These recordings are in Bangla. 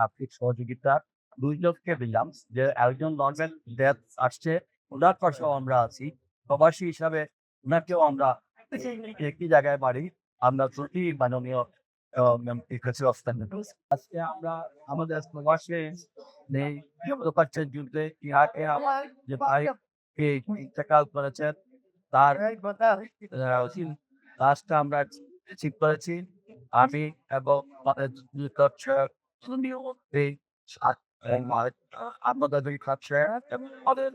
আর্থিক সহযোগিতা ২ জনকে দিলাম যে একজন নরমাল ডেথ আসছে, উনার পাশেও আমরা আছি। প্রবাসী হিসাবে উনাকেও আমরা একই জায়গায় বাড়ি। আমরা প্রতি মাননীয় এর কাছে হস্তান্তর করেছি। আজকে আমরা আমাদের প্রবাসে নেই প্রকাশ্যের যুদ্ধে ইরাকে আমার যে ভাই ইন্তেকাল করেছেন তার লাশটা আমরা রিসিভ করেছি। আমি এবং আমাদের এই আমাদের দুই খাচ্ছে এবং আমাদের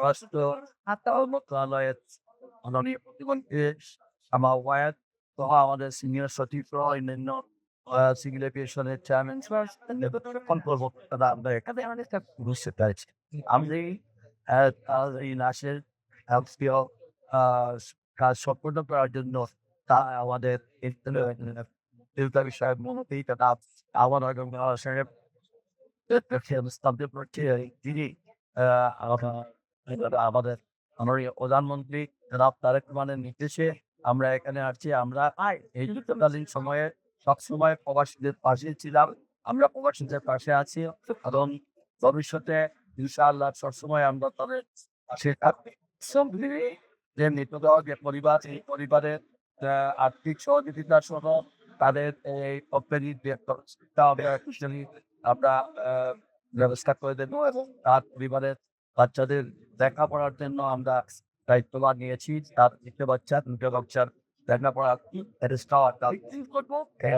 রাষ্ট্র মন্ত্রণালয়ের মাননীয় প্রতিমন্ত্রী আমার ওয়াইফ সহ আমাদের সিনিয়র সচিব সহ অন্যান্য সিভিল এভিয়েশনের চেয়ারম্যান কর্মকর্তারা আমরা এখানে বুঝতে পেরেছি। আমি এই লাশের প্রিয় কাজ সম্পূর্ণ করার জন্য তা আমাদের বিষয়ে মনোনীত আমার সাহেব তিনি আমাদের মাননীয় প্রধানমন্ত্রী জনাব তারেক রহমানের নির্দেশে আমরা এখানে আসছি। আমরা এই যুদ্ধকালীন সময়ে সবসময় প্রবাসীদের পাশে ছিলাম। আমরা প্রবাসীদের পাশে আছি এবং ভবিষ্যতে ইনশাআল্লাহ সবসময় আমরা তাদের পাশে থাকবো। যে মৃতদেহ যে পরিবার, এই পরিবারের আর্থিক সহযোগিতা সহ তাদের এই কোম্পানির যে আমরা ব্যবস্থা করে দেব এবং তার পরিবারের বাচ্চাদের লেখাপড়ার জন্য আমরা দায়িত্বভার নিয়েছি। তার দুটো বাচ্চার লেখাপড়া করবো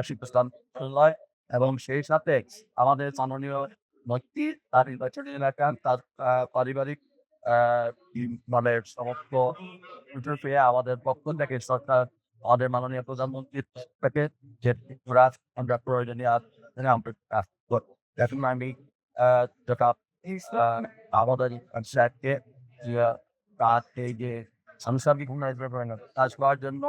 শিক্ষানয় এবং সেই সাথে আমাদের মাননীয় ব্যক্তি তার নির্বাচনী এলাকার তার পারিবারিক মানে সমস্ত পেয়ে আমাদের পক্ষ থেকে সরকার আমাদের মাননীয় প্রধানমন্ত্রীর থেকে যে আমরা প্রয়োজনীয় আমরা এখন আমি যেটা আমাদের স্যারকে এই যে সাংসারিক কাজ করার জন্য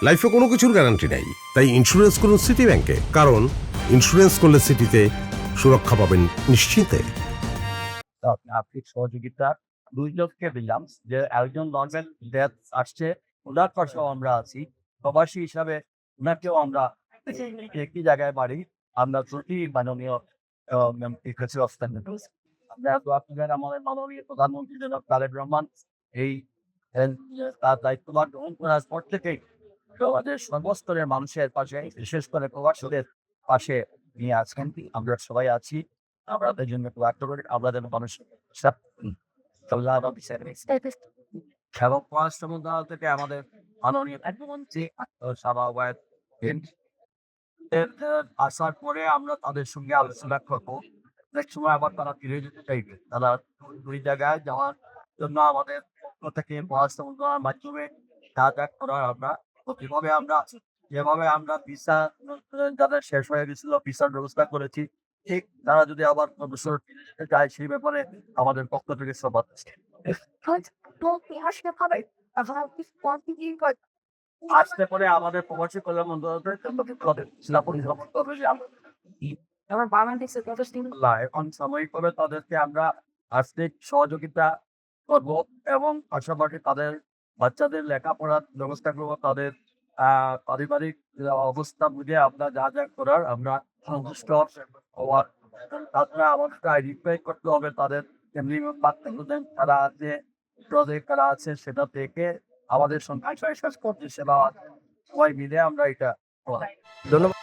লাইফে কোনো কিছুর গ্যারান্টি নাই, তাই ইন্স্যুরেন্স করুন সিটি ব্যাংকে, কারণ ইন্স্যুরেন্স করলে সিটিতে সুরক্ষা পাবেন নিশ্চিন্তে। আর্থিক সহযোগিতা ২ জনকে দিলাম যে একজন নরমাল ডেথ আসছে, উনার পাশেও আমরা আছি। প্রবাসী হিসাবে উনাকেও আমরা একই জায়গায় বাড়ি। আমরা প্রতি মাননীয় এর কাছে হস্তান্তর করেছি। আমরা আপনাদের আমাদের মাননীয় প্রধানমন্ত্রী জনাব তারেক রহমান এই তার দায়িত্বভার গ্রহণ করার পর থেকেই আমাদের সর্বস্তরের মানুষের পাশে, বিশেষ করে প্রবাসীদের পাশে নিয়ে আছেন। আমরা সবাই আছি। আপনাদের জন্য করি আপনাদের মানুষ এবং পররাষ্ট্র মন্ত্রণালয় থেকে আমাদের মাননীয় প্রধানমন্ত্রী আসার পরে আমরা তাদের সঙ্গে আলোচনা করবো। অনেক সময় আবার তারা ফিরে যেতে চাইবে। তারা দুই জায়গায় যাওয়ার জন্য আমাদের পক্ষ থেকে পররাষ্ট্র মন্ত্রণালয়ের মাধ্যমে যা করার আমরা যেভাবে আমরা ভিসা যাদের শেষ হয়ে গেছিল ভিসার ব্যবস্থা করেছি, ঠিক তারা যদি আবার অবসর ফিরে যায় সেই ব্যাপারে আমাদের পক্ষ থেকে সবাই আসতে পরে আমাদের প্রবাসী কল্যাণ মন্ত্রণালয় এখন সাময়িকভাবে তাদেরকে আমরা আর্থিক সহযোগিতা করবো এবং পাশাপাশি তাদের বাচ্চাদের লেখাপড়ার ব্যবস্থা করবো। তাদের পারিবারিক অবস্থা বুঝে আমরা যা করার আমরা সন্তুষ্ট হওয়ার তাছাড়া আমাদের আইডেন্টিফাই করতে হবে তাদের এমনি বাচ্চাদের তারা আছে প্রজেক্ট করা আছে সেটা থেকে আমাদের সঙ্গে সেবা সবাই মিলে আমরা এটা ধন্যবাদ।